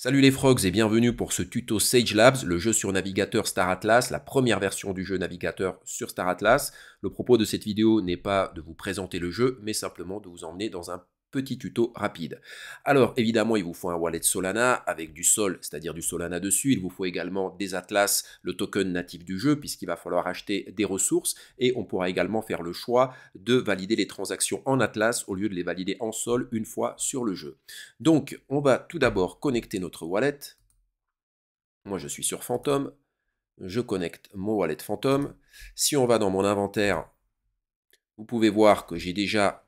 Salut les frogs et bienvenue pour ce tuto Sage Labs, le jeu sur navigateur Star Atlas, la première version du jeu navigateur sur Star Atlas. Le propos de cette vidéo n'est pas de vous présenter le jeu, mais simplement de vous emmener dans un petit tuto rapide. Alors évidemment, il vous faut un wallet Solana avec du Sol, c'est-à-dire du Solana dessus. Il vous faut également des Atlas, le token natif du jeu, puisqu'il va falloir acheter des ressources. Et on pourra également faire le choix de valider les transactions en Atlas au lieu de les valider en Sol une fois sur le jeu. Donc, on va tout d'abord connecter notre wallet. Moi, je suis sur Phantom. Je connecte mon wallet Phantom. Si on va dans mon inventaire, vous pouvez voir que j'ai déjà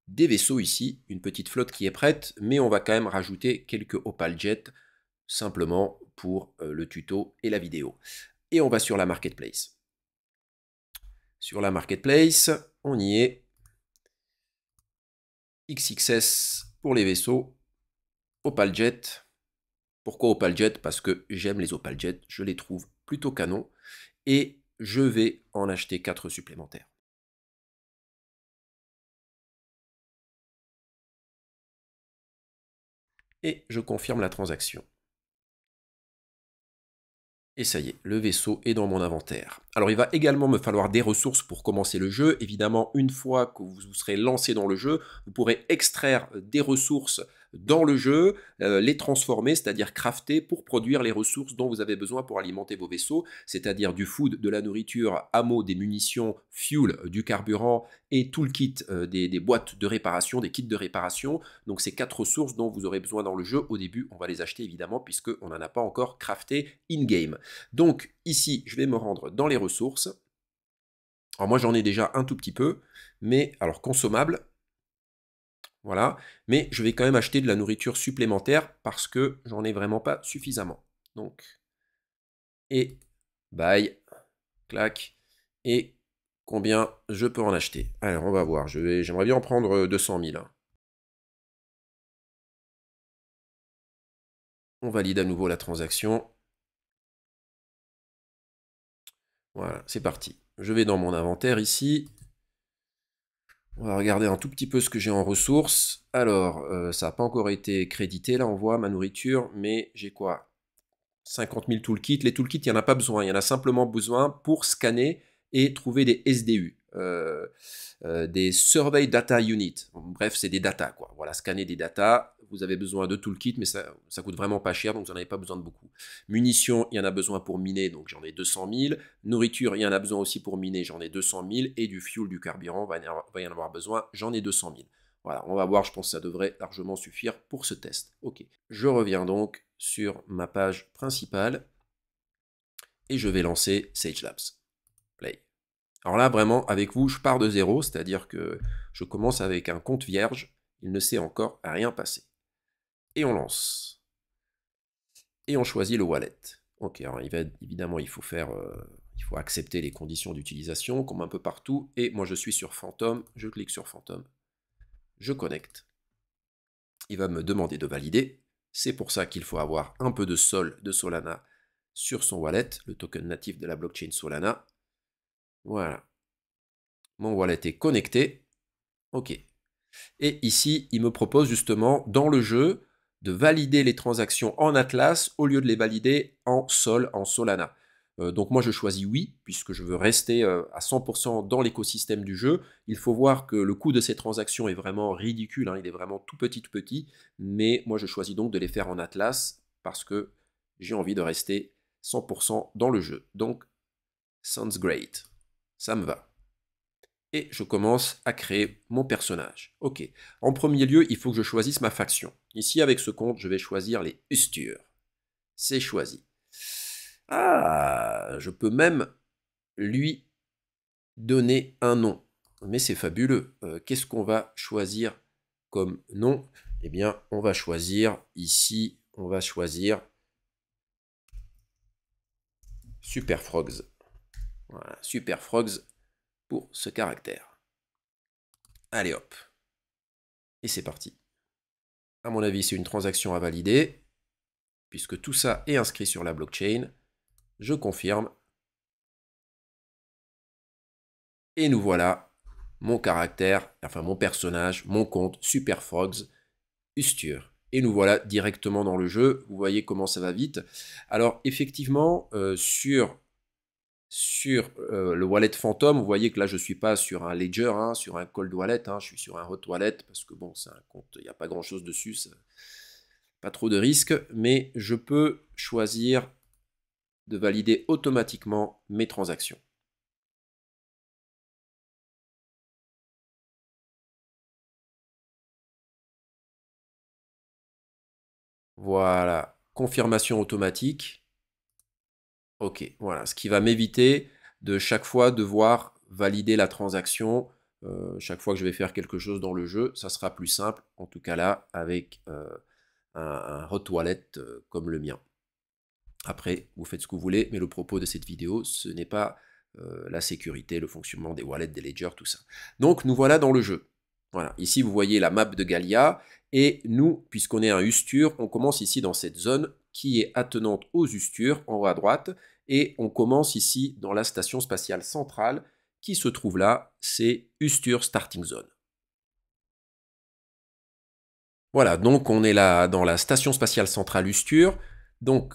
des vaisseaux ici, une petite flotte qui est prête, mais on va quand même rajouter quelques OpalJet simplement pour le tuto et la vidéo. Et on va sur la Marketplace. Sur la Marketplace, on y est. XXS pour les vaisseaux. OpalJet. Pourquoi OpalJet? Parce que j'aime les OpalJet, je les trouve plutôt canons. Et je vais en acheter 4 supplémentaires. Et je confirme la transaction. Et ça y est, le vaisseau est dans mon inventaire. Alors il va également me falloir des ressources pour commencer le jeu. Évidemment, une fois que vous vous serez lancé dans le jeu, vous pourrez extraire des ressources dans le jeu, les transformer, c'est-à-dire crafter pour produire les ressources dont vous avez besoin pour alimenter vos vaisseaux, c'est-à-dire du food, de la nourriture, ammo, des munitions, fuel, du carburant et tout le kit des boîtes de réparation, des kits de réparation. Donc ces 4 ressources dont vous aurez besoin dans le jeu, au début, on va les acheter évidemment puisqu'on n'en a pas encore crafté in-game. Donc ici, je vais me rendre dans les ressources. Alors moi, j'en ai déjà un tout petit peu, mais alors consommable. Voilà, mais je vais quand même acheter de la nourriture supplémentaire parce que j'en ai vraiment pas suffisamment. Donc, et buy, clac, et combien je peux en acheter. Alors, on va voir, j'aimerais bien en prendre 200 000. On valide à nouveau la transaction. Voilà, c'est parti. Je vais dans mon inventaire ici. On va regarder un tout petit peu ce que j'ai en ressources. Alors, ça n'a pas encore été crédité, là on voit ma nourriture, mais j'ai quoi? 50 000 toolkits. Les toolkits, il n'y en a pas besoin. Il y en a simplement besoin pour scanner et trouver des SDU. Des Survey Data Unit. Bref, c'est des data, quoi. Voilà, scanner des data. Vous avez besoin de toolkit, mais ça coûte vraiment pas cher, donc vous n'en avez pas besoin de beaucoup. Munitions, il y en a besoin pour miner, donc j'en ai 200 000. Nourriture, il y en a besoin aussi pour miner, j'en ai 200 000. Et du fuel, du carburant, va y en avoir besoin, j'en ai 200 000. Voilà, on va voir, je pense que ça devrait largement suffire pour ce test. Ok, je reviens donc sur ma page principale et je vais lancer Sage Labs. Play. Alors là, vraiment, avec vous, je pars de zéro, c'est-à-dire que je commence avec un compte vierge, il ne s'est encore rien passé. Et on lance. Et on choisit le wallet. Ok, alors évidemment, il faut accepter les conditions d'utilisation, comme un peu partout. Et moi, je suis sur Phantom, je clique sur Phantom, je connecte. Il va me demander de valider. C'est pour ça qu'il faut avoir un peu de Sol de Solana sur son wallet, le token natif de la blockchain Solana. Voilà. Mon wallet est connecté. Ok. Et ici, il me propose justement, dans le jeu, de valider les transactions en Atlas au lieu de les valider en Sol, en Solana. Donc moi, je choisis oui, puisque je veux rester à 100% dans l'écosystème du jeu. Il faut voir que le coût de ces transactions est vraiment ridicule, hein, il est vraiment tout petit, mais moi, je choisis donc de les faire en Atlas, parce que j'ai envie de rester 100% dans le jeu. Donc, sounds great. Ça me va. Et je commence à créer mon personnage. Ok. En premier lieu, il faut que je choisisse ma faction. Ici, avec ce compte, je vais choisir les Ustures. C'est choisi. Ah, je peux même lui donner un nom. Mais c'est fabuleux. Qu'est-ce qu'on va choisir comme nom? Eh bien, on va choisir ici, on va choisir Super Frogs. Voilà, Super Frogs pour ce caractère. Allez hop. Et c'est parti. À mon avis, c'est une transaction à valider, puisque tout ça est inscrit sur la blockchain. Je confirme. Et nous voilà, mon caractère, enfin mon personnage, mon compte Super Frogs Usture Et nous voilà directement dans le jeu. Vous voyez comment ça va vite. Alors effectivement, sur le wallet Phantom, vous voyez que là je ne suis pas sur un Ledger, hein, sur un cold wallet, hein, je suis sur un hot wallet parce que bon, c'est un compte, il n'y a pas grand chose dessus, pas trop de risques, mais je peux choisir de valider automatiquement mes transactions. Voilà, confirmation automatique. Ok, voilà, ce qui va m'éviter de chaque fois devoir valider la transaction. Chaque fois que je vais faire quelque chose dans le jeu, ça sera plus simple, en tout cas là, avec un hot wallet comme le mien. Après, vous faites ce que vous voulez, mais le propos de cette vidéo, ce n'est pas la sécurité, le fonctionnement des wallets, des ledgers, tout ça. Donc, nous voilà dans le jeu. Voilà, ici, vous voyez la map de Gallia, et nous, puisqu'on est un Ustur, on commence ici dans cette zone qui est attenante aux Usturs, en haut à droite, et on commence ici dans la station spatiale centrale, qui se trouve là, c'est Ustur Starting Zone. Voilà, donc on est là dans la station spatiale centrale Ustur. Donc,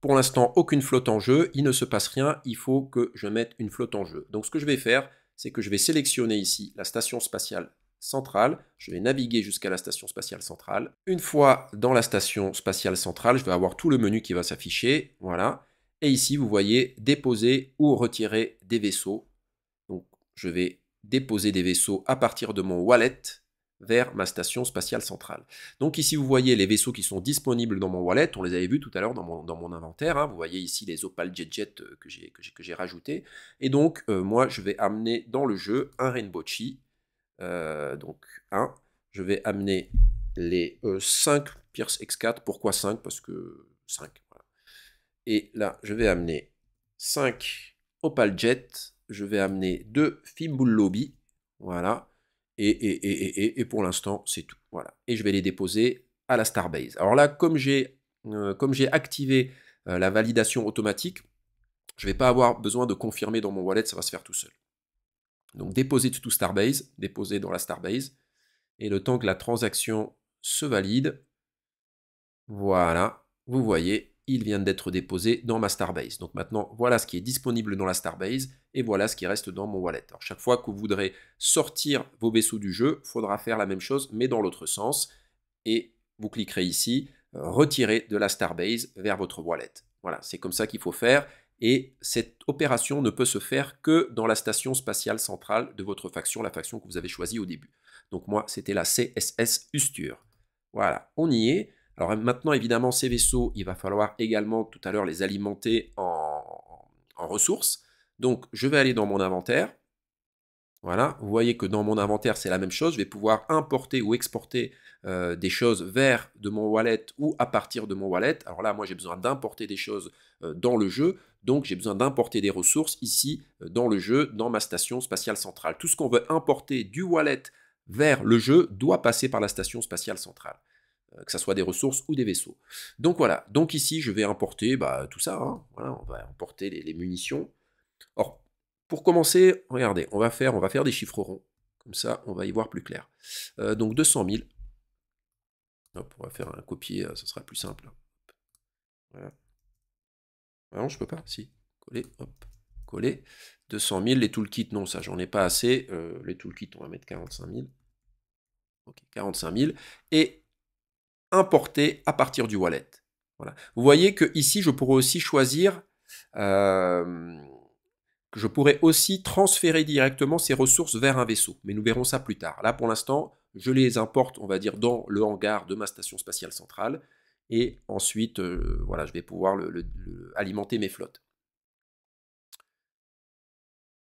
pour l'instant, aucune flotte en jeu. Il ne se passe rien. Il faut que je mette une flotte en jeu. Donc, ce que je vais faire, c'est que je vais sélectionner ici la station spatiale centrale. Je vais naviguer jusqu'à la station spatiale centrale. Une fois dans la station spatiale centrale, je vais avoir tout le menu qui va s'afficher. Voilà. Et ici, vous voyez déposer ou retirer des vaisseaux. Donc, je vais déposer des vaisseaux à partir de mon wallet vers ma station spatiale centrale. Donc ici, vous voyez les vaisseaux qui sont disponibles dans mon wallet. On les avait vus tout à l'heure dans mon inventaire. Hein. Vous voyez ici les Opal Jet que j'ai rajoutés. Et donc, moi, je vais amener dans le jeu un Rainbow Chi. Donc, un. Je vais amener les 5 Pierce X4. Pourquoi 5? Parce que 5. Voilà. Et là, je vais amener 5 Opal Jet. Je vais amener 2 Fimbul Lobby. Voilà. Et pour l'instant, c'est tout. Voilà. Et je vais les déposer à la Starbase. Alors là, comme j'ai activé la validation automatique, je ne vais pas avoir besoin de confirmer dans mon wallet, ça va se faire tout seul. Donc déposer to Starbase, déposer dans la Starbase. Et le temps que la transaction se valide, voilà, vous voyez, il vient d'être déposé dans ma Starbase. Donc maintenant, voilà ce qui est disponible dans la Starbase et voilà ce qui reste dans mon wallet. Alors chaque fois que vous voudrez sortir vos vaisseaux du jeu, il faudra faire la même chose, mais dans l'autre sens. Et vous cliquerez ici, retirer de la Starbase vers votre wallet. Voilà, c'est comme ça qu'il faut faire. Et cette opération ne peut se faire que dans la station spatiale centrale de votre faction, la faction que vous avez choisie au début. Donc moi, c'était la CSS Ustur. Voilà, on y est. Alors maintenant, évidemment, ces vaisseaux, il va falloir également tout à l'heure les alimenter en ressources. Donc, je vais aller dans mon inventaire. Voilà, vous voyez que dans mon inventaire, c'est la même chose. Je vais pouvoir importer ou exporter des choses vers de mon wallet ou à partir de mon wallet. Alors là, moi, j'ai besoin d'importer des choses dans le jeu. Donc, j'ai besoin d'importer des ressources ici dans le jeu, dans ma station spatiale centrale. Tout ce qu'on veut importer du wallet vers le jeu doit passer par la station spatiale centrale, que ce soit des ressources ou des vaisseaux. Donc voilà, donc ici je vais importer tout ça, hein. Voilà, on va importer les munitions. Or, pour commencer, regardez, on va faire des chiffres ronds, comme ça on va y voir plus clair. Donc 200 000, hop, on va faire un copier, ça sera plus simple. Voilà. Ah non, je peux pas, si, coller, hop, coller. 200 000, les toolkits, non, ça j'en ai pas assez, les toolkits on va mettre 45 000. Ok, 45 000, et importer à partir du wallet. Voilà. Vous voyez que ici, je pourrais aussi choisir, que je pourrais aussi transférer directement ces ressources vers un vaisseau. Mais nous verrons ça plus tard. Là, pour l'instant, je les importe, on va dire, dans le hangar de ma station spatiale centrale. Et ensuite, voilà, je vais pouvoir alimenter mes flottes.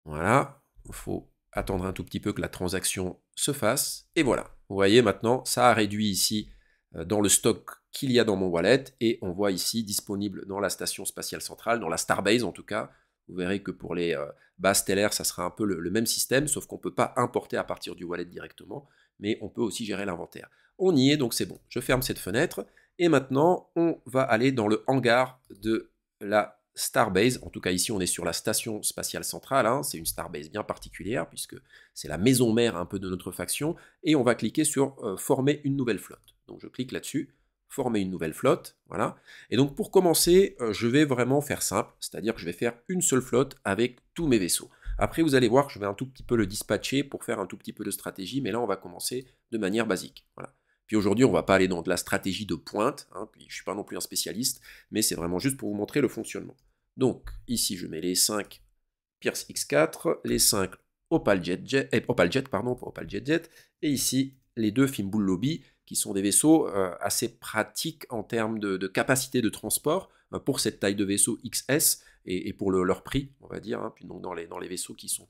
Voilà, il faut attendre un tout petit peu que la transaction se fasse. Et voilà, vous voyez maintenant, ça a réduit ici dans le stock qu'il y a dans mon wallet, et on voit ici disponible dans la station spatiale centrale, dans la Starbase en tout cas. Vous verrez que pour les bases stellaires, ça sera un peu le même système, sauf qu'on ne peut pas importer à partir du wallet directement, mais on peut aussi gérer l'inventaire. On y est, donc c'est bon. Je ferme cette fenêtre, et maintenant, on va aller dans le hangar de la Starbase. En tout cas, ici, on est sur la station spatiale centrale, hein. C'est une Starbase bien particulière, puisque c'est la maison mère un peu de notre faction, et on va cliquer sur former une nouvelle flotte. Donc je clique là-dessus, former une nouvelle flotte, voilà. Et donc pour commencer, je vais vraiment faire simple, c'est-à-dire que je vais faire une seule flotte avec tous mes vaisseaux. Après, vous allez voir que je vais un tout petit peu le dispatcher pour faire un tout petit peu de stratégie, mais là, on va commencer de manière basique. Voilà. Puis aujourd'hui, on ne va pas aller dans de la stratégie de pointe, hein, puis je ne suis pas non plus un spécialiste, mais c'est vraiment juste pour vous montrer le fonctionnement. Donc, ici, je mets les 5 Pierce X4, les 5 Opal Jet, et ici, les 2 Fimbul Lobby, qui sont des vaisseaux assez pratiques en termes de capacité de transport pour cette taille de vaisseau XS et pour leur prix, on va dire. Hein. Puis donc dans les vaisseaux qui sont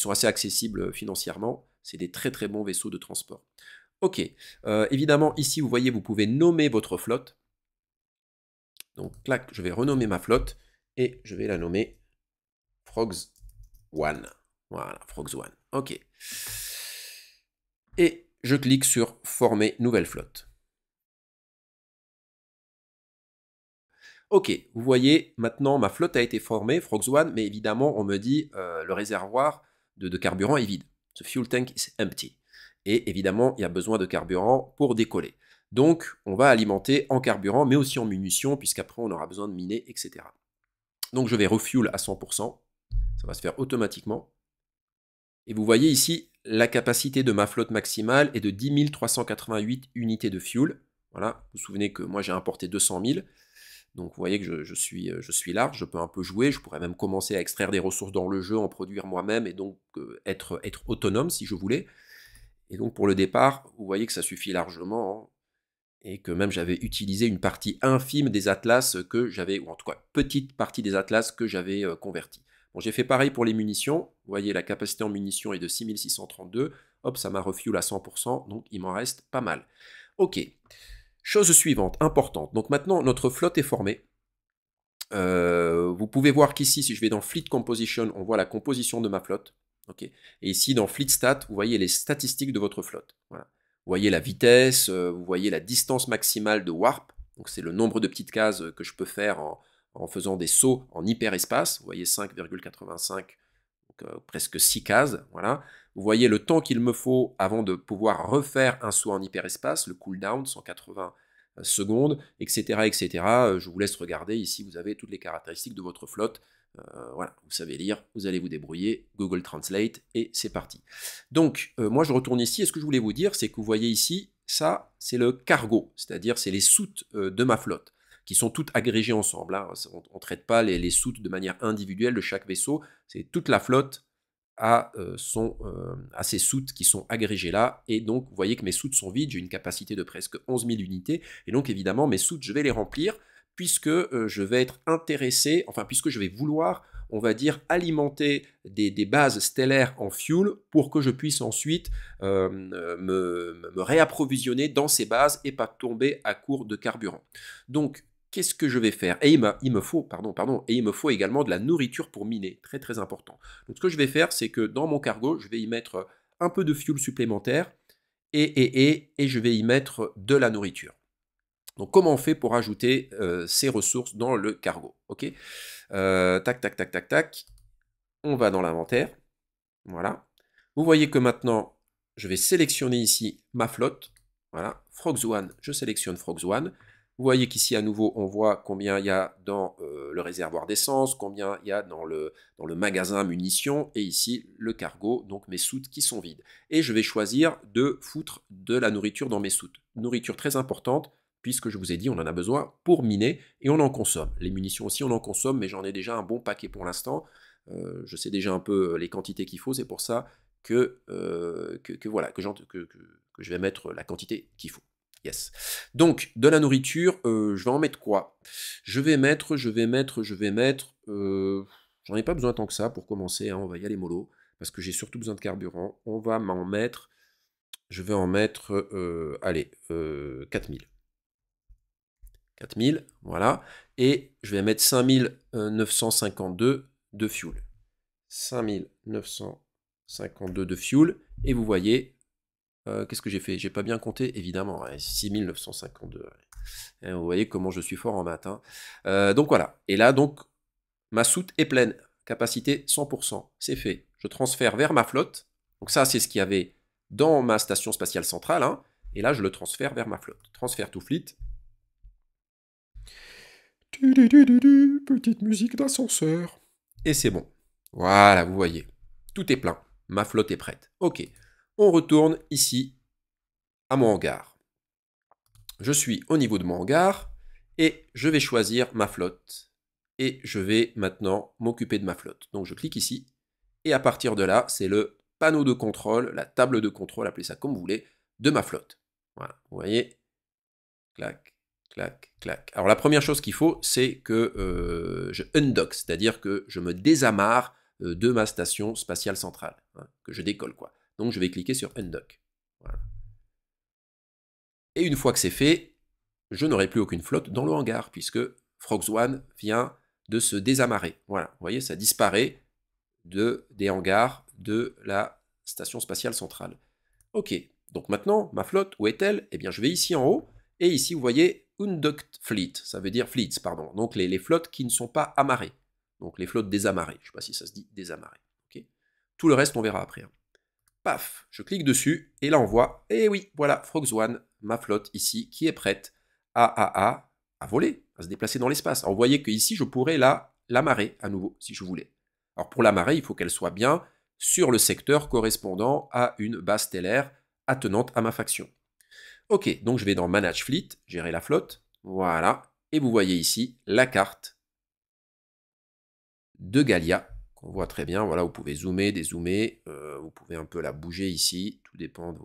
assez accessibles financièrement, c'est des très très bons vaisseaux de transport. Ok, évidemment ici vous voyez vous pouvez nommer votre flotte. Donc là je vais renommer ma flotte et je vais la nommer Frogs One. Voilà, Frogs One. Ok. Et je clique sur former nouvelle flotte. Ok, vous voyez, maintenant ma flotte a été formée, Frogs One, mais évidemment on me dit le réservoir de carburant est vide. The fuel tank is empty. Et évidemment, il y a besoin de carburant pour décoller. Donc, on va alimenter en carburant, mais aussi en munitions, puisqu'après on aura besoin de miner, etc. Donc je vais refuel à 100%, ça va se faire automatiquement. Et vous voyez ici, la capacité de ma flotte maximale est de 10 388 unités de fuel. Voilà, vous vous souvenez que moi j'ai importé 200 000. Donc vous voyez que je suis large, je peux un peu jouer, je pourrais même commencer à extraire des ressources dans le jeu, en produire moi-même et donc être autonome si je voulais. Et donc pour le départ, vous voyez que ça suffit largement, hein, et que même j'avais utilisé une partie infime des atlas que j'avais, ou en tout cas petite partie des atlas que j'avais convertis. Bon, j'ai fait pareil pour les munitions, vous voyez la capacité en munitions est de 6632, hop, ça m'a refuel à 100%, donc il m'en reste pas mal. Ok, chose suivante, importante, donc maintenant notre flotte est formée. Vous pouvez voir qu'ici, si je vais dans Fleet Composition, on voit la composition de ma flotte. Okay. Et ici, dans Fleet Stat, vous voyez les statistiques de votre flotte. Voilà. Vous voyez la vitesse, vous voyez la distance maximale de warp. Donc c'est le nombre de petites cases que je peux faire en faisant des sauts en hyperespace. Vous voyez 5,85, presque 6 cases. Voilà. Vous voyez le temps qu'il me faut avant de pouvoir refaire un saut en hyperespace, le cooldown, 180 secondes, etc., etc. Je vous laisse regarder. Ici, vous avez toutes les caractéristiques de votre flotte. Voilà, vous savez lire, vous allez vous débrouiller, Google Translate, et c'est parti. Donc, moi, je retourne ici, et ce que je voulais vous dire, c'est que vous voyez ici, ça, c'est le cargo, c'est-à-dire c'est les soutes de ma flotte, qui sont toutes agrégées ensemble. Hein. On ne traite pas les soutes de manière individuelle de chaque vaisseau, c'est toute la flotte à ces soutes qui sont agrégées là, et donc vous voyez que mes soutes sont vides, j'ai une capacité de presque 11 000 unités, et donc évidemment mes soutes je vais les remplir, puisque je vais être intéressé, enfin puisque je vais vouloir, on va dire, alimenter des bases stellaires en fuel, pour que je puisse ensuite me réapprovisionner dans ces bases, et pas tomber à court de carburant. Donc qu'est-ce que je vais faire? Et il me faut également de la nourriture pour miner, très très important. Donc ce que je vais faire, c'est que dans mon cargo, je vais y mettre un peu de fuel supplémentaire et je vais y mettre de la nourriture. Donc comment on fait pour ajouter ces ressources dans le cargo? Ok, tac, tac, tac, tac, tac. On va dans l'inventaire. Voilà. Vous voyez que maintenant, je vais sélectionner ici ma flotte. Voilà, Frogs One, je sélectionne Frogs One. Vous voyez qu'ici, à nouveau, on voit combien il y a dans le réservoir d'essence, combien il y a dans le magasin munitions, et ici, le cargo, donc mes soutes qui sont vides. Et je vais choisir de foutre de la nourriture dans mes soutes. Nourriture très importante, puisque je vous ai dit, on en a besoin pour miner, et on en consomme. Les munitions aussi, on en consomme, mais j'en ai déjà un bon paquet pour l'instant. Je sais déjà un peu les quantités qu'il faut, c'est pour ça que je vais mettre la quantité qu'il faut. Yes. Donc, de la nourriture, je vais en mettre quoi? Je vais mettre, j'en ai pas besoin tant que ça pour commencer, hein, on va y aller mollo, parce que j'ai surtout besoin de carburant. On va m'en mettre, je vais en mettre, allez, 4000. 4000, voilà. Et je vais mettre 5952 de fuel. 5952 de fuel. Et vous voyez, qu'est-ce que j'ai fait? J'ai pas bien compté, évidemment. Ouais, 6952. Ouais. Et vous voyez comment je suis fort en maths. Hein. Donc voilà. Et là, donc, ma soute est pleine. Capacité 100%. C'est fait. Je transfère vers ma flotte. Donc ça, c'est ce qu'il y avait dans ma station spatiale centrale. Hein. Et là, je le transfère vers ma flotte. Transfert to fleet. Petite musique d'ascenseur. Et c'est bon. Voilà, vous voyez. Tout est plein. Ma flotte est prête. Ok. On retourne ici à mon hangar. Je suis au niveau de mon hangar et je vais choisir ma flotte. Et je vais maintenant m'occuper de ma flotte. Donc je clique ici. Et à partir de là, c'est le panneau de contrôle, la table de contrôle, appelez ça comme vous voulez, de ma flotte. Voilà, vous voyez. Clac, clac, clac. Alors la première chose qu'il faut, c'est que je undock, c'est-à-dire que je me désamarre de ma station spatiale centrale, hein, que je décolle quoi. Donc je vais cliquer sur undock. Voilà. Et une fois que c'est fait, je n'aurai plus aucune flotte dans le hangar, puisque Frogs One vient de se désamarrer. Voilà, vous voyez, ça disparaît des hangars de la station spatiale centrale. Ok, donc maintenant, ma flotte, où est-elle? Eh bien, je vais ici en haut, et ici, vous voyez, Undocked Fleet, ça veut dire fleets, pardon, donc les flottes qui ne sont pas amarrées, donc les flottes désamarrées, je ne sais pas si ça se dit désamarrées. Okay. Tout le reste, on verra après. Hein. Paf, je clique dessus, et là on voit, et oui, voilà, Frogs One, ma flotte ici, qui est prête à voler, à se déplacer dans l'espace. Alors vous voyez que ici, je pourrais l'amarrer à nouveau, si je voulais. Alors pour l'amarrer, il faut qu'elle soit bien sur le secteur correspondant à une base stellaire attenante à ma faction. Ok, donc je vais dans Manage Fleet, gérer la flotte, voilà, et vous voyez ici la carte de Gallia, qu'on voit très bien, voilà, vous pouvez zoomer, dézoomer, vous pouvez un peu la bouger ici, tout dépend de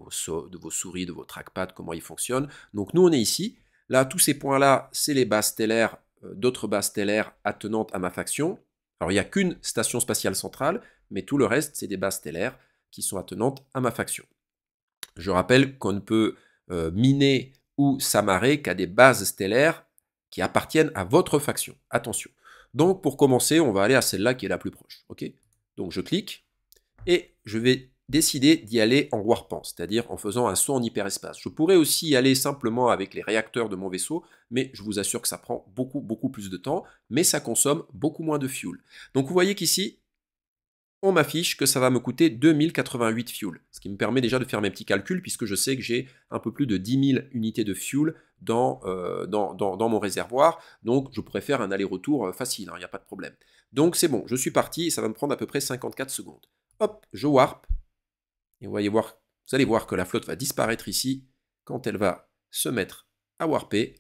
vos souris, de vos trackpads, comment ils fonctionnent. Donc nous on est ici, là tous ces points-là, c'est les bases stellaires, d'autres bases stellaires attenantes à ma faction. Alors il n'y a qu'une station spatiale centrale, mais tout le reste c'est des bases stellaires qui sont attenantes à ma faction. Je rappelle qu'on ne peut miner ou s'amarrer qu'à des bases stellaires qui appartiennent à votre faction. Attention. Donc pour commencer, on va aller à celle-là qui est la plus proche. Okay, donc je clique et je vais décider d'y aller en warpant, c'est-à-dire en faisant un saut en hyperespace. Je pourrais aussi y aller simplement avec les réacteurs de mon vaisseau, mais je vous assure que ça prend beaucoup plus de temps, mais ça consomme beaucoup moins de fuel. Donc vous voyez qu'ici, on m'affiche que ça va me coûter 2088 fuel, ce qui me permet déjà de faire mes petits calculs, puisque je sais que j'ai un peu plus de 10 000 unités de fuel dans mon réservoir, donc je pourrais faire un aller-retour facile, il n'y a pas de problème. Donc c'est bon, je suis parti, et ça va me prendre à peu près 54 secondes. Hop, je warp, et vous allez voir que la flotte va disparaître ici, quand elle va se mettre à warper,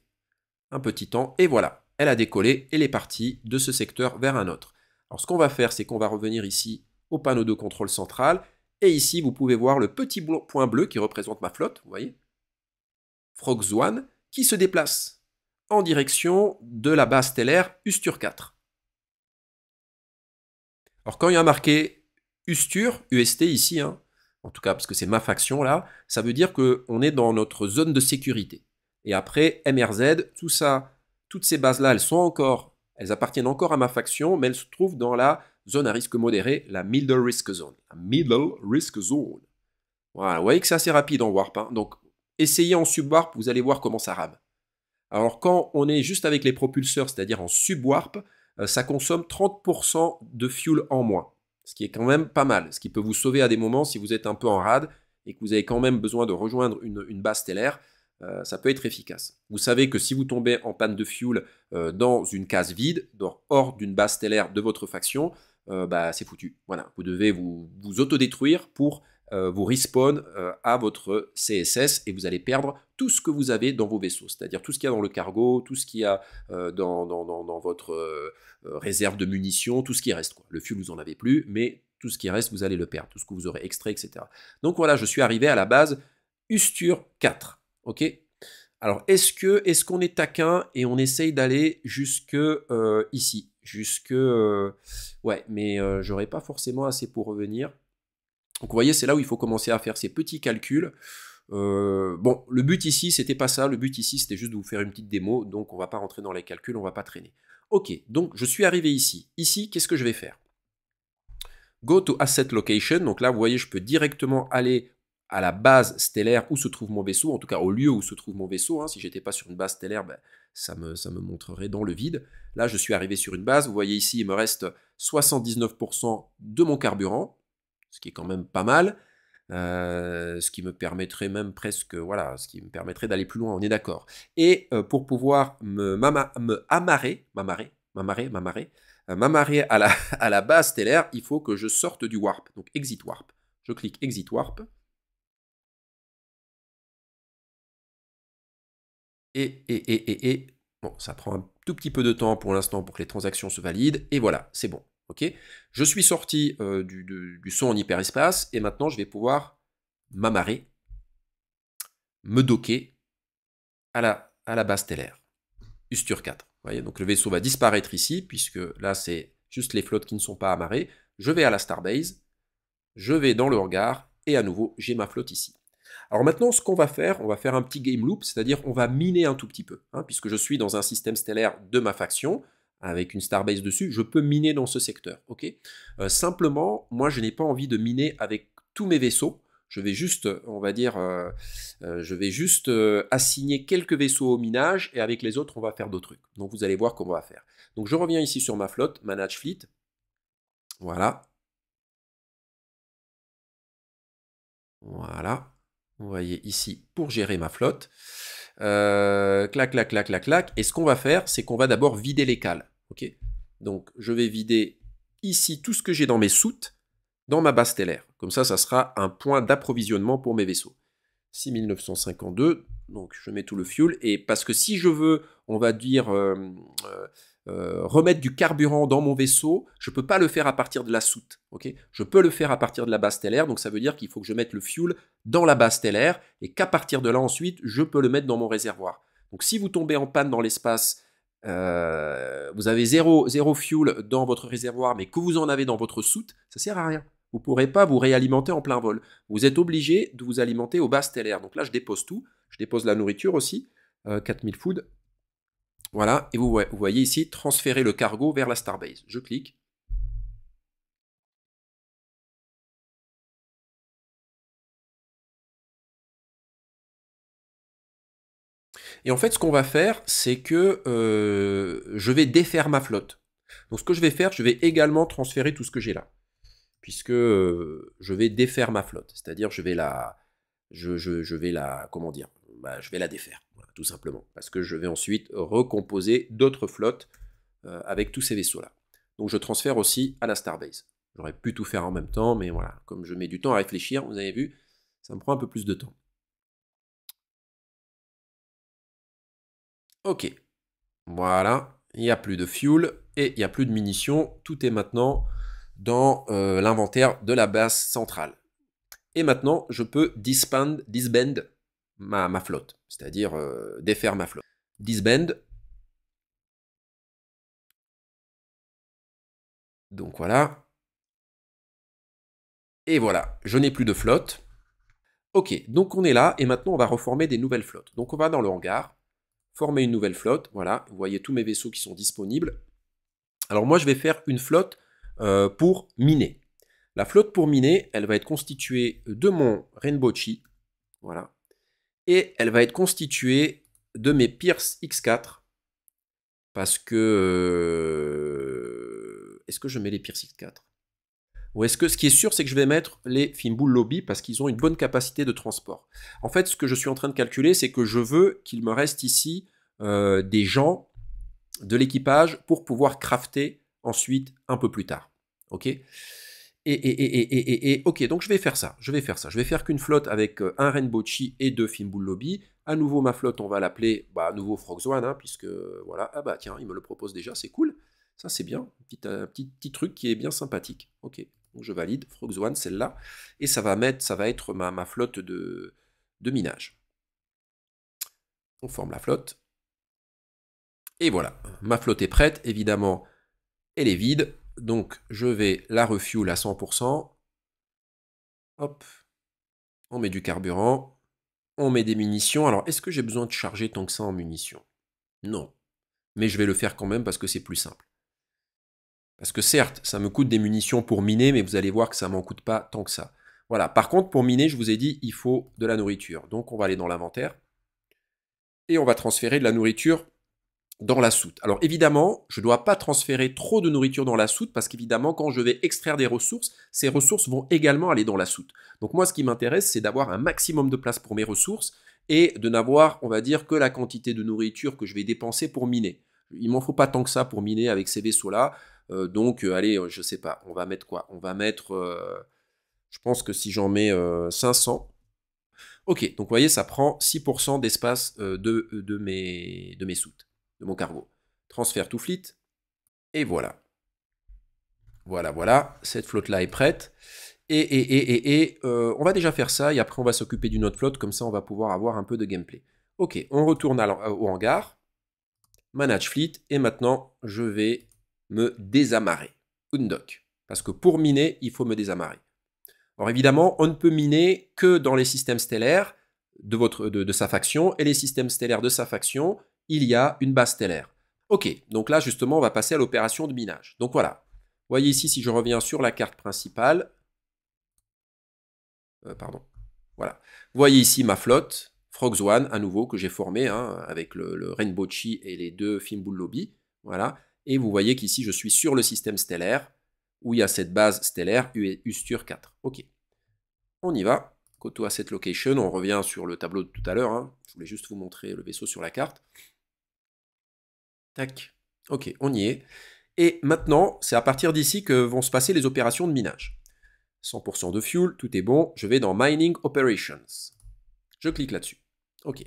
un petit temps, et voilà, elle a décollé, elle est partie de ce secteur vers un autre. Alors ce qu'on va faire, c'est qu'on va revenir ici au panneau de contrôle central. Et ici, vous pouvez voir le petit point bleu qui représente ma flotte, vous voyez, Frogs One, qui se déplace en direction de la base stellaire Ustur 4. Alors quand il y a marqué Ustur, UST ici, hein, en tout cas parce que c'est ma faction là, ça veut dire qu'on est dans notre zone de sécurité. Et après, MRZ, tout ça, toutes ces bases-là, elles appartiennent encore à ma faction, mais elles se trouvent dans la zone à risque modéré, la Middle Risk Zone. La Middle Risk Zone. Voilà, vous voyez que c'est assez rapide en Warp. Hein. Donc, essayez en Subwarp, vous allez voir comment ça rame. Alors, quand on est juste avec les propulseurs, c'est-à-dire en Subwarp, ça consomme 30% de fuel en moins. Ce qui est quand même pas mal. Ce qui peut vous sauver à des moments si vous êtes un peu en rade et que vous avez quand même besoin de rejoindre une base stellaire. Ça peut être efficace. Vous savez que si vous tombez en panne de fuel dans une case vide, hors d'une base stellaire de votre faction, c'est foutu. Voilà, vous devez vous autodétruire pour vous respawn à votre CSS et vous allez perdre tout ce que vous avez dans vos vaisseaux, c'est-à-dire tout ce qu'il y a dans le cargo, tout ce qu'il y a dans votre réserve de munitions, tout ce qui reste. Quoi. Le fuel, vous n'en avez plus, mais tout ce qui reste, vous allez le perdre, tout ce que vous aurez extrait, etc. Donc voilà, je suis arrivé à la base Ustur 4. Ok. Alors, est-ce qu'on est taquin et on essaye d'aller jusque ici, ouais, mais j'aurais pas forcément assez pour revenir. Donc, vous voyez, c'est là où il faut commencer à faire ces petits calculs. Bon, le but ici, c'était pas ça. Le but ici, c'était juste de vous faire une petite démo. Donc, on va pas rentrer dans les calculs, on va pas traîner. Ok, donc je suis arrivé ici. Ici, qu'est-ce que je vais faire? Go to Asset Location. Donc là, vous voyez, je peux directement aller à la base stellaire où se trouve mon vaisseau, en tout cas au lieu où se trouve mon vaisseau. Hein. Si j'étais pas sur une base stellaire, ça me montrerait dans le vide. Là, je suis arrivé sur une base. Vous voyez ici, il me reste 79% de mon carburant, ce qui est quand même pas mal. ce qui me permettrait même presque, voilà, ce qui me permettrait d'aller plus loin, on est d'accord. Et pour pouvoir me m'amarrer à la, à la base stellaire, il faut que je sorte du warp, donc exit warp. Je clique exit warp. Et bon, ça prend un tout petit peu de temps pour l'instant pour que les transactions se valident, et voilà, c'est bon. Ok, je suis sorti du saut en hyperespace, et maintenant je vais pouvoir m'amarrer, me docker à la base stellaire, Ustur 4. Vous voyez, donc le vaisseau va disparaître ici, puisque là c'est juste les flottes qui ne sont pas amarrées. Je vais à la Starbase, je vais dans le hangar, et à nouveau j'ai ma flotte ici. Alors maintenant, ce qu'on va faire, on va faire un petit game loop, c'est-à-dire on va miner un tout petit peu, hein, puisque je suis dans un système stellaire de ma faction, avec une Starbase dessus, je peux miner dans ce secteur, ok. Simplement, moi je n'ai pas envie de miner avec tous mes vaisseaux, je vais juste, on va dire, assigner quelques vaisseaux au minage, et avec les autres, on va faire d'autres trucs. Donc vous allez voir comment on va faire. Donc je reviens ici sur ma flotte, Manage Fleet, voilà. Voilà. Vous voyez ici, pour gérer ma flotte. Clac, clac, clac, clac, clac. Et ce qu'on va faire, c'est qu'on va d'abord vider les cales. Ok. Donc, je vais vider ici tout ce que j'ai dans mes soutes, dans ma base stellaire. Comme ça sera un point d'approvisionnement pour mes vaisseaux. 6952, donc je mets tout le fuel. Et parce que si je veux, on va dire, remettre du carburant dans mon vaisseau, je ne peux pas le faire à partir de la soute. Okay, je peux le faire à partir de la base stellaire, donc ça veut dire qu'il faut que je mette le fuel dans la base stellaire, et qu'à partir de là ensuite, je peux le mettre dans mon réservoir. Donc si vous tombez en panne dans l'espace, vous avez zéro fuel dans votre réservoir, mais que vous en avez dans votre soute, ça ne sert à rien. Vous ne pourrez pas vous réalimenter en plein vol. Vous êtes obligé de vous alimenter aux bases stellaires. Donc là, je dépose tout. Je dépose la nourriture aussi. 4000 food. Voilà, et vous voyez ici, transférer le cargo vers la Starbase. Je clique. Et en fait, ce qu'on va faire, c'est que je vais défaire ma flotte. Donc ce que je vais faire, je vais également transférer tout ce que j'ai là. Puisque je vais défaire ma flotte. C'est-à-dire, je vais la... Je vais la... Comment dire, bah, je vais la défaire, voilà, tout simplement. Parce que je vais ensuite recomposer d'autres flottes avec tous ces vaisseaux-là. Donc je transfère aussi à la Starbase. J'aurais pu tout faire en même temps, mais voilà, comme je mets du temps à réfléchir, vous avez vu, ça me prend un peu plus de temps. Ok, voilà, il n'y a plus de fuel et il n'y a plus de munitions. Tout est maintenant dans l'inventaire de la base centrale. Et maintenant, je peux disband ma flotte, c'est-à-dire défaire ma flotte. Disband. Donc voilà. Et voilà, je n'ai plus de flotte. Ok, donc on est là, et maintenant on va reformer des nouvelles flottes. Donc on va dans le hangar, former une nouvelle flotte, voilà, vous voyez tous mes vaisseaux qui sont disponibles. Alors moi je vais faire une flotte pour miner. La flotte pour miner, elle va être constituée de mon Rainbow Chi, voilà, et elle va être constituée de mes Pierce X4, parce que... est-ce que je mets les Pierce X4 ? Ou est-ce que ce qui est sûr, c'est que je vais mettre les Fimbul Lobby parce qu'ils ont une bonne capacité de transport. En fait, ce que je suis en train de calculer, c'est que je veux qu'il me reste ici des gens de l'équipage pour pouvoir crafter ensuite un peu plus tard. Ok. Ok, donc je vais faire ça. Je vais faire qu'une flotte avec un Rainbow Chi et deux Fimbul Lobby. À nouveau, ma flotte, on va l'appeler à nouveau Frogs One, hein, puisque voilà. Ah bah tiens, il me le propose déjà, c'est cool. Ça, c'est bien. Petit truc qui est bien sympathique. Ok. Donc je valide, Frogs One, celle-là, et ça va être ma flotte de minage. On forme la flotte. Et voilà, ma flotte est prête, évidemment, elle est vide, donc je vais la refuel à 100%. Hop, on met du carburant, on met des munitions. Alors, est-ce que j'ai besoin de charger tant que ça en munitions? Non, mais je vais le faire quand même parce que c'est plus simple. Parce que certes, ça me coûte des munitions pour miner, mais vous allez voir que ça m'en coûte pas tant que ça. Voilà, par contre, pour miner, je vous ai dit, il faut de la nourriture. Donc, on va aller dans l'inventaire. Et on va transférer de la nourriture dans la soute. Alors évidemment, je ne dois pas transférer trop de nourriture dans la soute parce qu'évidemment, quand je vais extraire des ressources, ces ressources vont également aller dans la soute. Donc moi, ce qui m'intéresse, c'est d'avoir un maximum de place pour mes ressources et de n'avoir, on va dire, que la quantité de nourriture que je vais dépenser pour miner. Il m'en faut pas tant que ça pour miner avec ces vaisseaux-là. Allez, je sais pas, on va mettre quoi? On va mettre, je pense que si j'en mets 500, ok, donc vous voyez, ça prend 6% d'espace de mes soutes, de mon cargo. Transfert to fleet, et voilà. Voilà, cette flotte-là est prête. On va déjà faire ça, et après on va s'occuper d'une autre flotte, comme ça on va pouvoir avoir un peu de gameplay. Ok, on retourne au hangar, manage fleet, et maintenant je vais me désamarrer. Undock. Parce que pour miner, il faut me désamarrer. Alors évidemment, on ne peut miner que dans les systèmes stellaires de sa faction, et les systèmes stellaires de sa faction, il y a une base stellaire. Ok, donc là justement, on va passer à l'opération de minage. Donc voilà, vous voyez ici, si je reviens sur la carte principale, voilà. Vous voyez ici ma flotte, Frogs One, à nouveau, que j'ai formée, hein, avec le Rainbow Chi et les deux Fimbul Lobby, voilà. Et vous voyez qu'ici, je suis sur le système stellaire, où il y a cette base stellaire, Ustur 4. Ok. On y va. Koto Asset Location, on revient sur le tableau de tout à l'heure. Hein. Je voulais juste vous montrer le vaisseau sur la carte. Tac. Ok, on y est. Et maintenant, c'est à partir d'ici que vont se passer les opérations de minage. 100% de fuel, tout est bon. Je vais dans Mining Operations. Je clique là-dessus. Ok.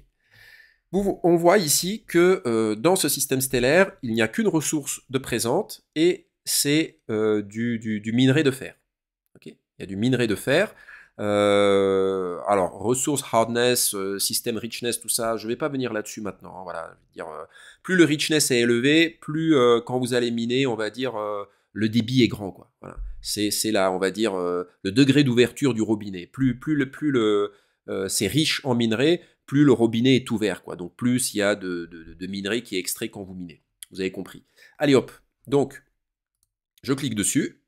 On voit ici que dans ce système stellaire, il n'y a qu'une ressource de présente et c'est du minerai de fer. Okay, il y a du minerai de fer. Alors, ressources, hardness, système richness, tout ça, je ne vais pas venir là-dessus maintenant. Hein, voilà, je veux dire, plus le richness est élevé, plus quand vous allez miner, on va dire, le débit est grand. Quoi. Voilà. C'est là, on va dire, le degré d'ouverture du robinet. Plus c'est riche en minerai, plus le robinet est ouvert. Quoi. Donc, plus il y a de minerai qui est extrait quand vous minez. Vous avez compris. Allez hop, donc, je clique dessus.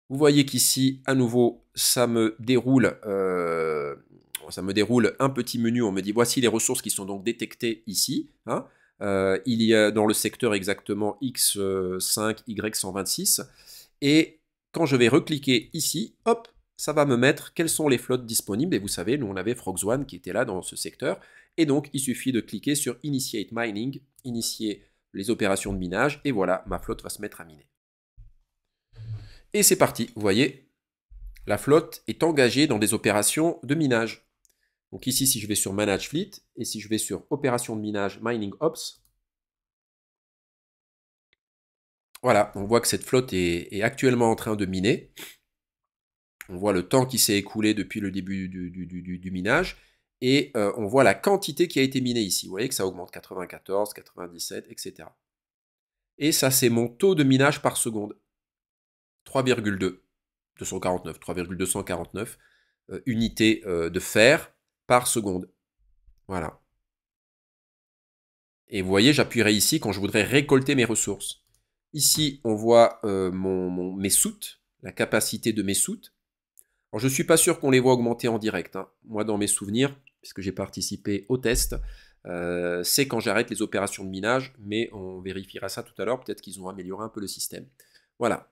Vous voyez qu'ici, à nouveau, ça me déroule un petit menu. On me dit, voici les ressources qui sont donc détectées ici. Hein. Il y a dans le secteur exactement X5, Y126. Et quand je vais recliquer ici, hop, ça va me mettre quelles sont les flottes disponibles. Et vous savez, nous, on avait Frogs One qui était là dans ce secteur. Et donc, il suffit de cliquer sur Initiate Mining, initier les opérations de minage. Et voilà, ma flotte va se mettre à miner. Et c'est parti, vous voyez, la flotte est engagée dans des opérations de minage. Donc ici, si je vais sur Manage Fleet, et si je vais sur Opération de minage, Mining Ops, voilà, on voit que cette flotte est actuellement en train de miner. On voit le temps qui s'est écoulé depuis le début du minage, et on voit la quantité qui a été minée ici. Vous voyez que ça augmente 94, 97, etc. Et ça, c'est mon taux de minage par seconde. 3,2. 3,249 unités de fer par seconde. Voilà. Et vous voyez, j'appuierai ici quand je voudrais récolter mes ressources. Ici, on voit mes soutes, la capacité de mes soutes. Alors, je ne suis pas sûr qu'on les voit augmenter en direct. Hein. Moi, dans mes souvenirs, puisque j'ai participé au test, c'est quand j'arrête les opérations de minage, mais on vérifiera ça tout à l'heure. Peut-être qu'ils ont amélioré un peu le système. Voilà.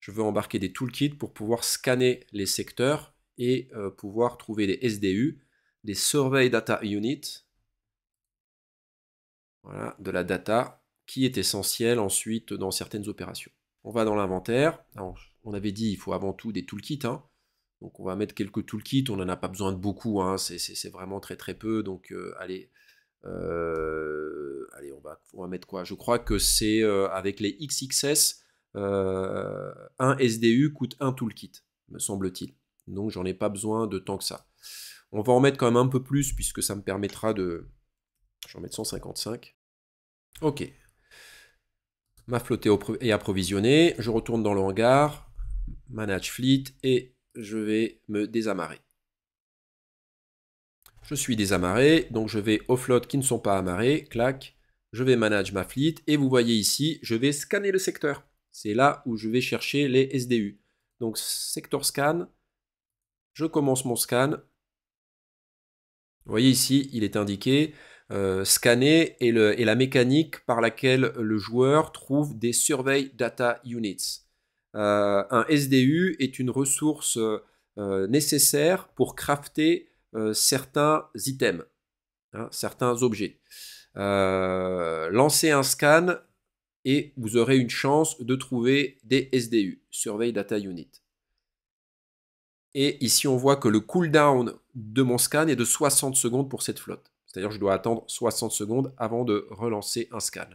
Je veux embarquer des toolkits pour pouvoir scanner les secteurs et pouvoir trouver des SDU, des Survey Data Unit, voilà, de la data qui est essentielle ensuite dans certaines opérations. On va dans l'inventaire. On avait dit il faut avant tout des toolkits. Hein. Donc on va mettre quelques toolkits, on n'en a pas besoin de beaucoup, hein. C'est vraiment très très peu. Donc allez, on va mettre quoi? Je crois que c'est avec les XXS, un SDU coûte un toolkit, me semble-t-il. Donc j'en ai pas besoin de tant que ça. On va en mettre quand même un peu plus puisque ça me permettra de... Je vais en mettre 155. Ok. Ma flotte est approvisionnée. Je retourne dans le hangar, manage fleet et je vais me désamarrer. Je suis désamarré, donc je vais aux flottes qui ne sont pas amarrées, clac, je vais manage ma fleet, et vous voyez ici, je vais scanner le secteur. C'est là où je vais chercher les SDU. Donc sector scan, je commence mon scan. Vous voyez ici, il est indiqué scanner et la mécanique par laquelle le joueur trouve des Survey Data Units. Un SDU est une ressource nécessaire pour crafter certains items, hein, certains objets. Lancez un scan et vous aurez une chance de trouver des SDU, Survey Data Unit. Et ici, on voit que le cooldown de mon scan est de 60 secondes pour cette flotte. C'est-à-dire que je dois attendre 60 secondes avant de relancer un scan.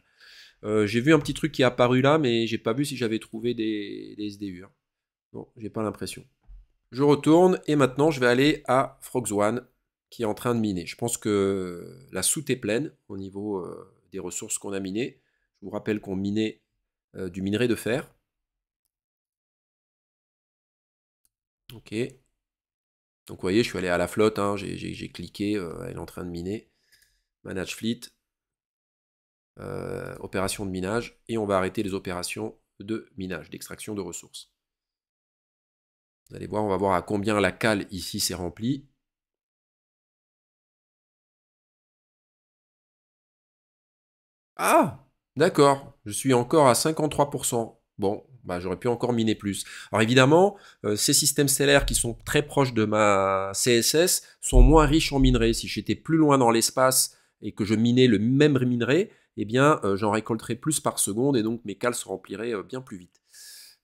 J'ai vu un petit truc qui est apparu là, mais j'ai pas vu si j'avais trouvé des SDU. Hein. Non, j'ai pas l'impression. Je retourne et maintenant je vais aller à Frogs One qui est en train de miner. Je pense que la soute est pleine au niveau des ressources qu'on a minées. Je vous rappelle qu'on minait du minerai de fer. Ok. Donc vous voyez, je suis allé à la flotte, hein, j'ai cliqué, elle est en train de miner. Manage fleet. Opération de minage. Et on va arrêter les opérations de minage, d'extraction de ressources. Vous allez voir, on va voir à combien la cale ici s'est remplie. Ah, d'accord, je suis encore à 53%. Bon, bah, j'aurais pu encore miner plus. Alors évidemment, ces systèmes stellaires qui sont très proches de ma CSS sont moins riches en minerais. Si j'étais plus loin dans l'espace et que je minais le même minerai, eh bien, j'en récolterais plus par seconde et donc mes cales se rempliraient bien plus vite.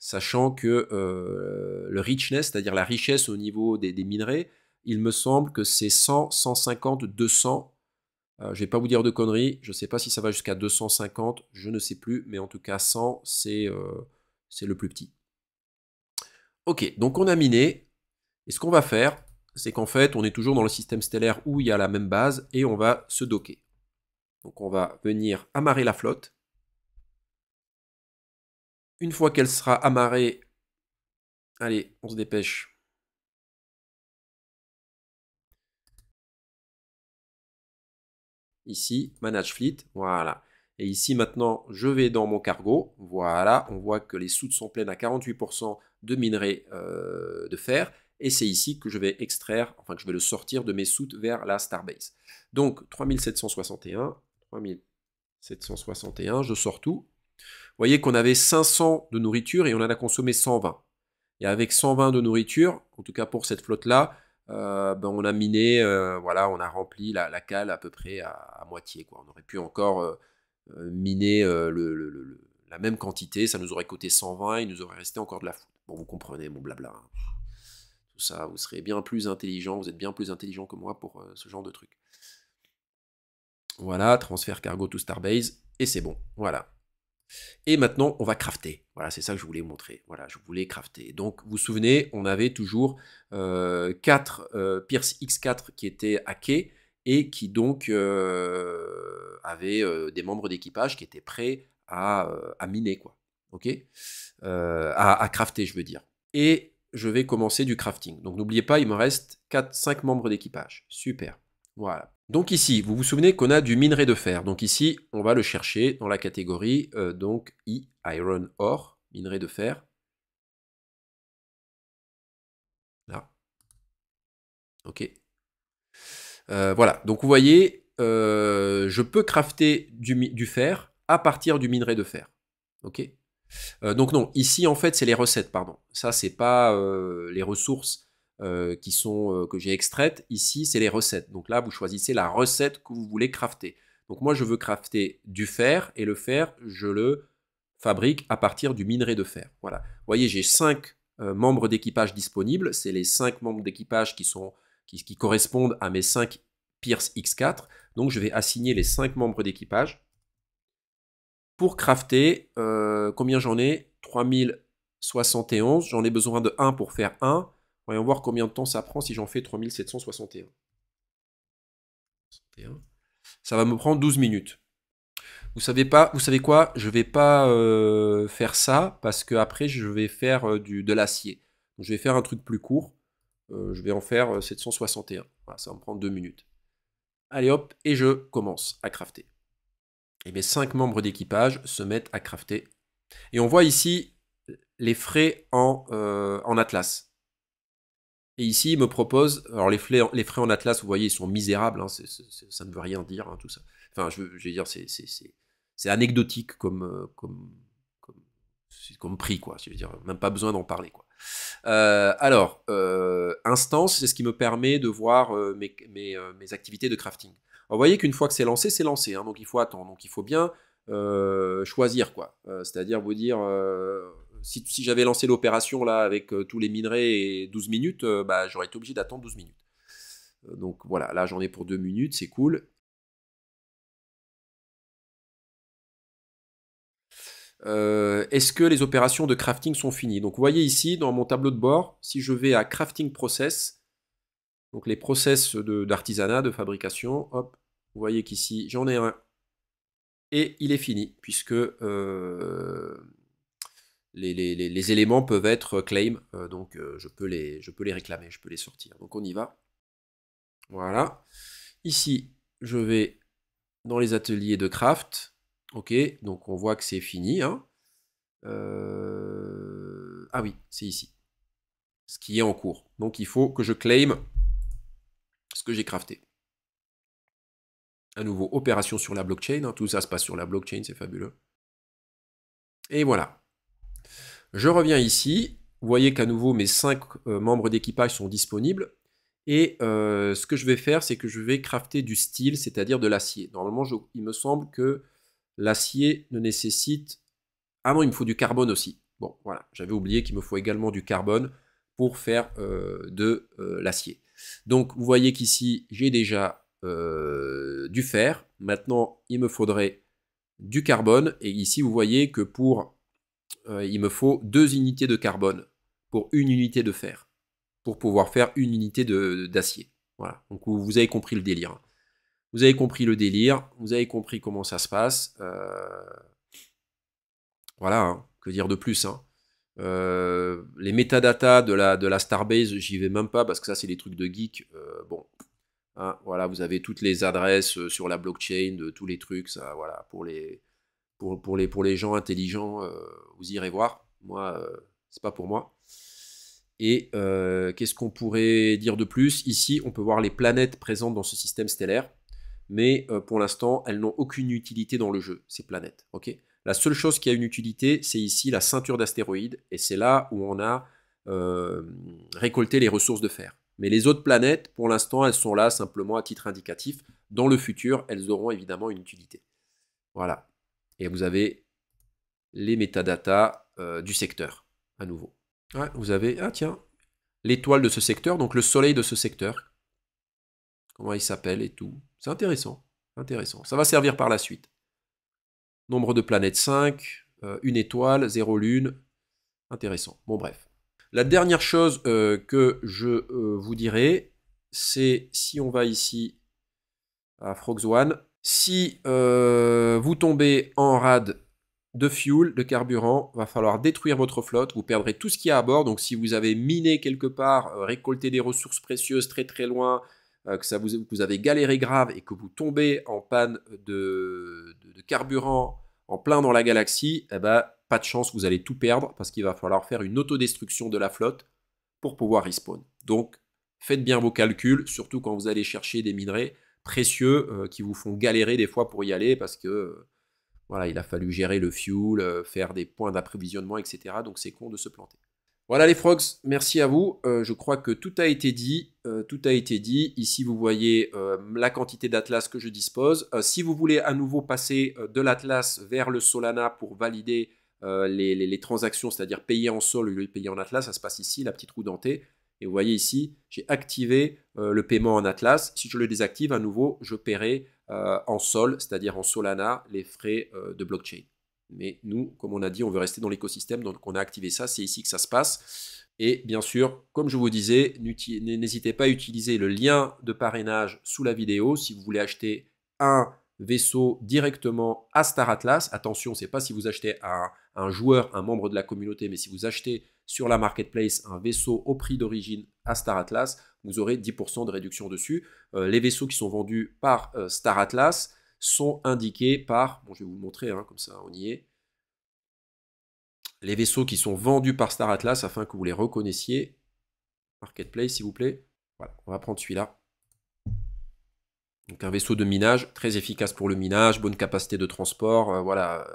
Sachant que le richness, c'est-à-dire la richesse au niveau des minerais, il me semble que c'est 100, 150, 200. Je ne vais pas vous dire de conneries, je ne sais pas si ça va jusqu'à 250, je ne sais plus, mais en tout cas 100, c'est le plus petit. Ok, donc on a miné, et ce qu'on va faire, c'est qu'en fait, on est toujours dans le système stellaire où il y a la même base, et on va se docker. Donc on va venir amarrer la flotte. Une fois qu'elle sera amarrée, allez, on se dépêche. Ici, Manage Fleet, voilà. Et ici maintenant, je vais dans mon cargo, voilà, on voit que les soutes sont pleines à 48% de minerai de fer, et c'est ici que je vais extraire, enfin que je vais le sortir de mes soutes vers la Starbase. Donc 3761, 3761, je sors tout. Vous voyez qu'on avait 500 de nourriture et on en a consommé 120. Et avec 120 de nourriture, en tout cas pour cette flotte-là, ben on a miné, voilà, on a rempli la cale à peu près à moitié. Quoi. On aurait pu encore miner la même quantité, ça nous aurait coûté 120, il nous aurait resté encore de la foudre. Bon, vous comprenez mon blabla. Hein. Tout ça, vous serez bien plus intelligent, vous êtes bien plus intelligent que moi pour ce genre de truc. Voilà, transfert cargo to Starbase, et c'est bon, voilà. Et maintenant, on va crafter. Voilà, c'est ça que je voulais vous montrer. Voilà, je voulais crafter. Donc, vous vous souvenez, on avait toujours 4 Pierce X4 qui étaient hackés et qui donc avaient des membres d'équipage qui étaient prêts à miner, quoi. Ok, à crafter, je veux dire. Et je vais commencer du crafting. Donc, n'oubliez pas, il me reste 5 membres d'équipage. Super. Voilà. Donc ici, vous vous souvenez qu'on a du minerai de fer. Donc ici, on va le chercher dans la catégorie donc Iron Ore, minerai de fer. Là. Ok. Voilà. Donc vous voyez, je peux crafter du fer à partir du minerai de fer. Ok. Donc non, ici en fait c'est les recettes, pardon. Ça c'est pas les ressources qui sont que j'ai extraites. Ici c'est les recettes. Donc là vous choisissez la recette que vous voulez crafter. Donc moi je veux crafter du fer et le fer je le fabrique à partir du minerai de fer. Voilà. Vous voyez j'ai 5 membres d'équipage disponibles. C'est les 5 membres d'équipage qui correspondent à mes 5 Pierce X4. Donc je vais assigner les 5 membres d'équipage. Pour crafter, combien j'en ai 3071, j'en ai besoin de 1 pour faire 1. Voyons voir combien de temps ça prend si j'en fais 3761. Ça va me prendre 12 minutes. Vous savez quoi? Je vais pas faire ça parce que après je vais faire de l'acier. Je vais faire un truc plus court. Je vais en faire 761. Voilà, ça va me prendre 2 minutes. Allez hop, et je commence à crafter. Et mes 5 membres d'équipage se mettent à crafter. Et on voit ici les frais en atlas. Et ici, il me propose, alors les frais en Atlas, vous voyez, ils sont misérables, hein, ça ne veut rien dire, hein, tout ça. Enfin, je veux dire, c'est anecdotique comme prix, quoi. Je veux dire, même pas besoin d'en parler, quoi. Alors, instance, c'est ce qui me permet de voir mes activités de crafting. Alors, vous voyez qu'une fois que c'est lancé, hein, donc il faut attendre. Donc il faut bien choisir, quoi. C'est-à-dire vous dire, si j'avais lancé l'opération là avec tous les minerais et 12 minutes, bah, j'aurais été obligé d'attendre 12 minutes. Donc voilà, là j'en ai pour 2 minutes, c'est cool. Est-ce que les opérations de crafting sont finies? Donc vous voyez ici, dans mon tableau de bord, si je vais à Crafting Process, donc les process d'artisanat, de fabrication, hop, vous voyez qu'ici, j'en ai un. Et il est fini, puisque les éléments peuvent être claim, donc je peux les réclamer, je peux les sortir. Donc on y va. Voilà. Ici, je vais dans les ateliers de craft. Ok, donc on voit que c'est fini. Hein. Ah oui, c'est ici. Ce qui est en cours. Donc il faut que je claim ce que j'ai crafté. À nouveau, opération sur la blockchain. Hein. Tout ça se passe sur la blockchain, c'est fabuleux. Et voilà. Je reviens ici. Vous voyez qu'à nouveau, mes 5 membres d'équipage sont disponibles. Et ce que je vais faire, c'est que je vais crafter du steel, c'est-à-dire de l'acier. Normalement, il me semble que l'acier ne nécessite... Ah non, il me faut du carbone aussi. Bon, voilà, j'avais oublié qu'il me faut également du carbone pour faire de l'acier. Donc, vous voyez qu'ici, j'ai déjà du fer. Maintenant, il me faudrait du carbone. Et ici, vous voyez que il me faut 2 unités de carbone pour une unité de fer, pour pouvoir faire une unité d'acier. Voilà, donc vous avez compris le délire. Vous avez compris le délire, vous avez compris comment ça se passe. Voilà, hein, que dire de plus, hein. Les métadatas de la Starbase, j'y vais même pas parce que ça c'est des trucs de geek. Bon, hein, voilà, vous avez toutes les adresses sur la blockchain de tous les trucs, ça, voilà, pour les gens intelligents, vous irez voir. Moi, c'est pas pour moi. Et qu'est-ce qu'on pourrait dire de plus? Ici, on peut voir les planètes présentes dans ce système stellaire, mais pour l'instant, elles n'ont aucune utilité dans le jeu, ces planètes. Ok, la seule chose qui a une utilité, c'est ici la ceinture d'astéroïdes, et c'est là où on a récolté les ressources de fer. Mais les autres planètes, pour l'instant, elles sont là simplement à titre indicatif. Dans le futur, elles auront évidemment une utilité. Voilà. Et vous avez les métadatas du secteur, à nouveau. Ouais, vous avez, ah tiens, l'étoile de ce secteur, donc le soleil de ce secteur. Comment il s'appelle et tout. C'est intéressant, intéressant. Ça va servir par la suite. Nombre de planètes 5, une étoile, 0 lune. Intéressant. Bon bref. La dernière chose que je vous dirai, c'est si on va ici à Frogs One, si vous tombez en rade de fuel, de carburant, va falloir détruire votre flotte, vous perdrez tout ce qu'il y a à bord, donc si vous avez miné quelque part, récolté des ressources précieuses très très loin, que vous avez galéré grave et que vous tombez en panne de carburant en plein dans la galaxie, eh ben, pas de chance, vous allez tout perdre parce qu'il va falloir faire une autodestruction de la flotte pour pouvoir respawn. Donc faites bien vos calculs, surtout quand vous allez chercher des minerais précieux qui vous font galérer des fois pour y aller parce que voilà, il a fallu gérer le fuel, faire des points d'approvisionnement, etc. Donc c'est con de se planter. Voilà les frogs, merci à vous. Je crois que tout a été dit. Tout a été dit. Ici, vous voyez la quantité d'Atlas que je dispose. Si vous voulez à nouveau passer de l'Atlas vers le Solana pour valider les transactions, c'est-à-dire payer en Sol au lieu de payer en Atlas, ça se passe ici, la petite roue dentée. Et vous voyez ici, j'ai activé le paiement en Atlas. Si je le désactive à nouveau, je paierai en Sol, c'est-à-dire en Solana, les frais de blockchain. Mais nous, comme on a dit, on veut rester dans l'écosystème, donc on a activé ça, c'est ici que ça se passe. Et bien sûr, comme je vous disais, n'hésitez pas à utiliser le lien de parrainage sous la vidéo si vous voulez acheter un vaisseau directement à Star Atlas. Attention, c'est pas si vous achetez un joueur, un membre de la communauté, mais si vous achetez sur la marketplace un vaisseau au prix d'origine à Star Atlas, vous aurez 10% de réduction dessus. Les vaisseaux qui sont vendus par Star Atlas sont indiqués par, bon je vais vous montrer, hein, comme ça on y est, les vaisseaux qui sont vendus par Star Atlas afin que vous les reconnaissiez. Marketplace, s'il vous plaît. Voilà, on va prendre celui-là. Donc un vaisseau de minage, très efficace pour le minage, bonne capacité de transport, voilà,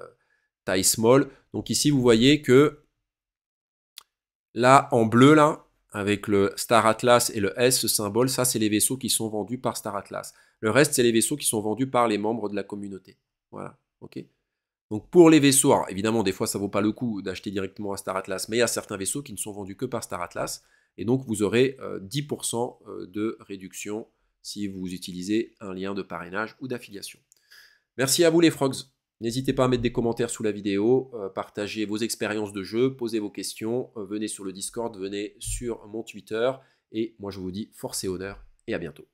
taille small. Donc ici, vous voyez que là, en bleu, là, avec le Star Atlas et le S, ce symbole, ça, c'est les vaisseaux qui sont vendus par Star Atlas. Le reste, c'est les vaisseaux qui sont vendus par les membres de la communauté. Voilà, ok. Donc pour les vaisseaux, alors évidemment, des fois, ça ne vaut pas le coup d'acheter directement à Star Atlas, mais il y a certains vaisseaux qui ne sont vendus que par Star Atlas, et donc vous aurez 10% de réduction si vous utilisez un lien de parrainage ou d'affiliation. Merci à vous les frogs. N'hésitez pas à mettre des commentaires sous la vidéo, partagez vos expériences de jeu, posez vos questions, venez sur le Discord, venez sur mon Twitter, et moi je vous dis force et honneur, et à bientôt.